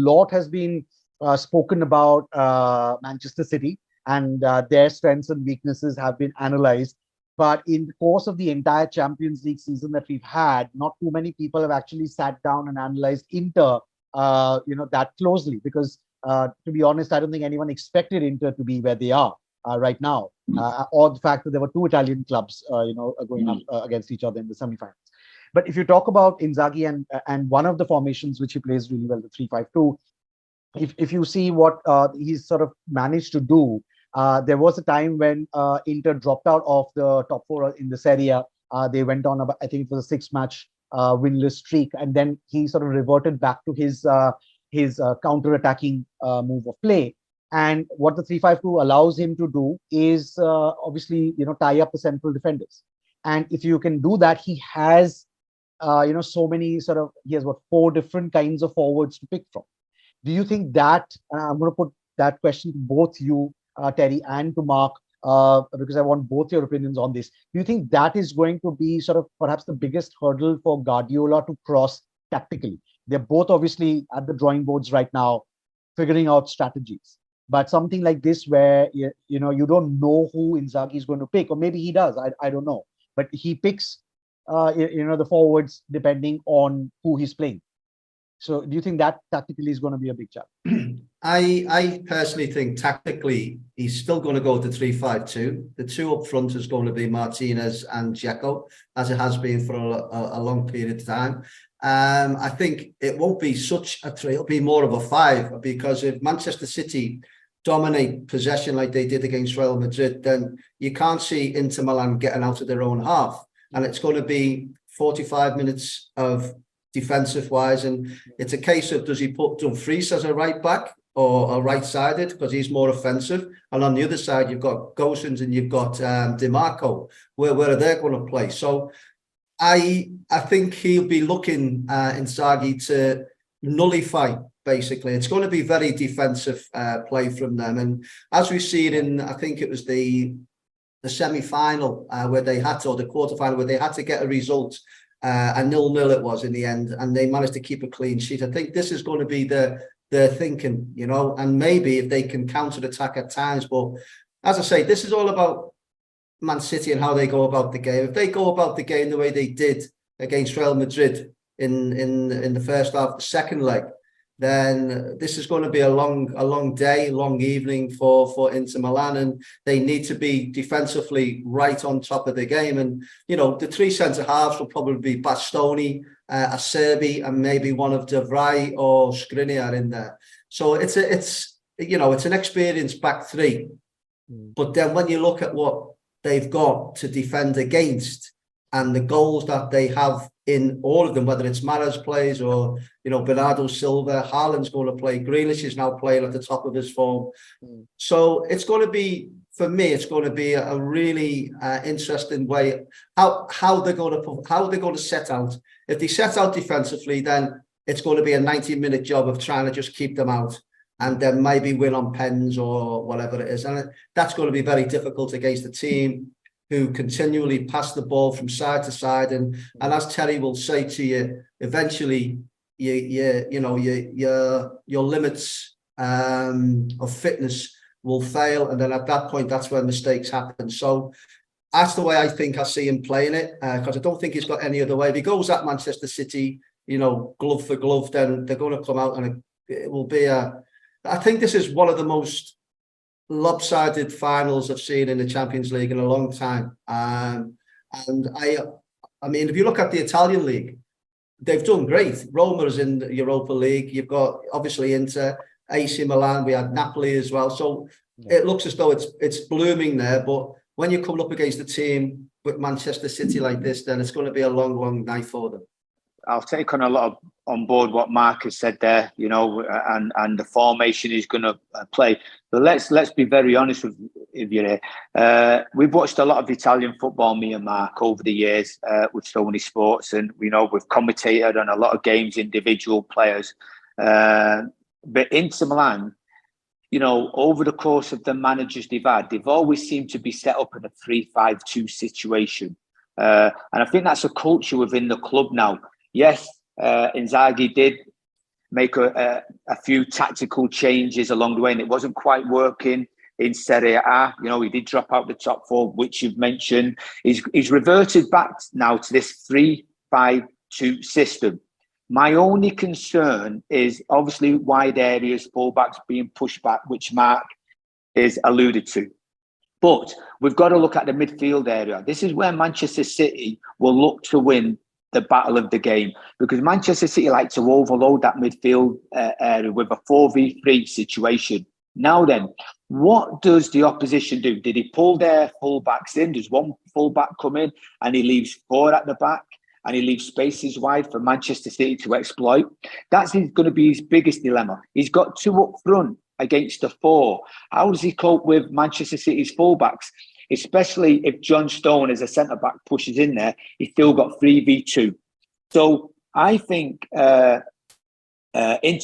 lot has been spoken about Manchester City, and their strengths and weaknesses have been analyzed. But in the course of the entire Champions League season that we've had, not too many people have actually sat down and analyzed Inter, that closely. Because to be honest, I don't think anyone expected Inter to be where they are right now, or the fact that there were two Italian clubs, going up against each other in the semi-finals. But if you talk about Inzaghi and one of the formations which he plays really well, the 3-5-2, if you see what he's sort of managed to do, there was a time when Inter dropped out of the top four in the Serie A. They went on, I think it was a 6-match winless streak, and then he sort of reverted back to his counter-attacking move of play. And what the 3-5-2 allows him to do is obviously tie up the central defenders. And if you can do that, he has so many he has 4 different kinds of forwards to pick from. Do you think that, I'm going to put that question to both you, Terry, and to Mark, because I want both your opinions on this. Do you think that is going to be perhaps the biggest hurdle for Guardiola to cross tactically? They're both obviously at the drawing boards right now, figuring out strategies. But something like this where, you don't know who Inzaghi is going to pick, or maybe he does, I don't know. But he picks, the forwards depending on who he's playing. So do you think that tactically is going to be a big challenge? I personally think tactically he's still going to go to 3-5-2. The two up front is going to be Martinez and Dzeko, as it has been for a long period of time. I think it won't be such a 3, it'll be more of a 5, because if Manchester City dominate possession like they did against Real Madrid, then you can't see Inter Milan getting out of their own half. And it's going to be 45 minutes of defensive wise, and it's a case of, does he put Dumfries as a right back or a right-sided, because he's more offensive, and on the other side you've got Gosens and you've got DiMarco. Where are they going to play? So I think he'll be looking Inzaghi to nullify. Basically, it's going to be very defensive play from them, and as we see it in, I think it was the semi-final where they had to, or the quarter-final where they had to get a result. A 0-0 it was in the end, and they managed to keep a clean sheet. I think this is going to be their thinking, and maybe if they can counter-attack at times. But as I say, this is all about Man City and how they go about the game. If they go about the game the way they did against Real Madrid in the first half, the second leg, then this is going to be a long day, long evening for Inter Milan, and they need to be defensively right on top of the game. And the 3 centre halves will probably be Bastoni, Acerbi, and maybe one of De Vrij or Skriniar in there. So it's an experienced back 3. But then when you look at what they've got to defend against and the goals that they have in all of them, whether it's Mahrez plays or, Bernardo Silva, Haaland's going to play, Grealish is now playing at the top of his form. So it's going to be, for me, it's going to be a really interesting way how they're going to set out. If they set out defensively, then it's going to be a 90-minute job of trying to just keep them out, and then maybe win on pens or whatever it is. And that's going to be very difficult against a team who continually pass the ball from side to side. And as Terry will say to you, eventually your limits of fitness will fail. And then at that point, that's when mistakes happen. So that's the way I think I see him playing it, because I don't think he's got any other way. If he goes at Manchester City, glove for glove, then they're going to come out, and it will be I think this is one of the most lopsided finals I've seen in the Champions League in a long time. And I mean, if you look at the Italian league, they've done great. Roma is in the Europa League. You've got obviously Inter, AC Milan. We had Napoli as well. So it looks as though it's blooming there. But when you come up against a team with Manchester City like this, then it's going to be a long, long night for them. I'll take on board what Mark has said there, and the formation he's going to play. But let's be very honest with you here. We've watched a lot of Italian football, me and Mark, over the years with so many sports, and we've commentated on a lot of games, individual players. But Inter Milan, over the course of the managers they've had, they've always seemed to be set up in a 3-5-2 situation, and I think that's a culture within the club now. Yes, Inzaghi did make a few tactical changes along the way, and it wasn't quite working in Serie A. You know, he did drop out the top four, which you've mentioned. He's reverted back now to this 3-5-2 system. My only concern is obviously wide areas, fullbacks being pushed back, which Mark is alluded to. But we've got to look at the midfield area. This is where Manchester City will look to win the battle of the game, because Manchester City like to overload that midfield area with a 4v3 situation. Now then, what does the opposition do? Did he pull their fullbacks in? Does one fullback come in and he leaves four at the back and he leaves spaces wide for Manchester City to exploit? That's going to be his biggest dilemma. He's got two up front against the four. How does he cope with Manchester City's fullbacks? Especially if John Stone as a centre-back pushes in there, he's still got 3v2. So I think Inter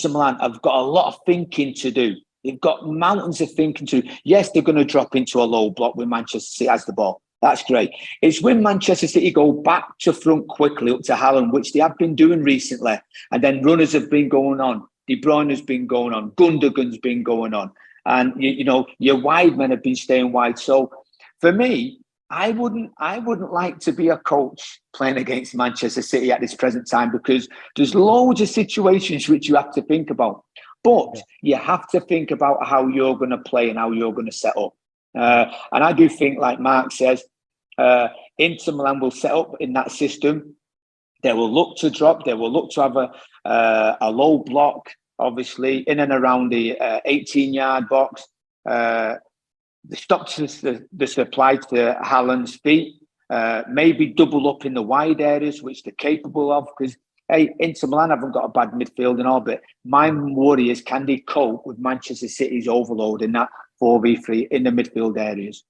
Milan have got a lot of thinking to do. They've got mountains of thinking to do. Yes, they're going to drop into a low block when Manchester City has the ball. That's great. It's when Manchester City go back to front quickly up to Haaland, which they have been doing recently, and then runners have been going on. De Bruyne has been going on. Gundogan's been going on. And, you know, your wide men have been staying wide. So, for me, I wouldn't like to be a coach playing against Manchester City at this present time, because there's loads of situations which you have to think about. But you have to think about how you're going to play and how you're going to set up. And I do think, like Mark says, Inter Milan will set up in that system. They will look to drop. They will look to have a low block, obviously, in and around the 18-yard box. The stop to the supply to Haaland's feet, maybe double up in the wide areas, which they're capable of, because, hey, Inter Milan haven't got a bad midfield and all, but my worry is, can they cope with Manchester City's overload in that 4v3 in the midfield areas?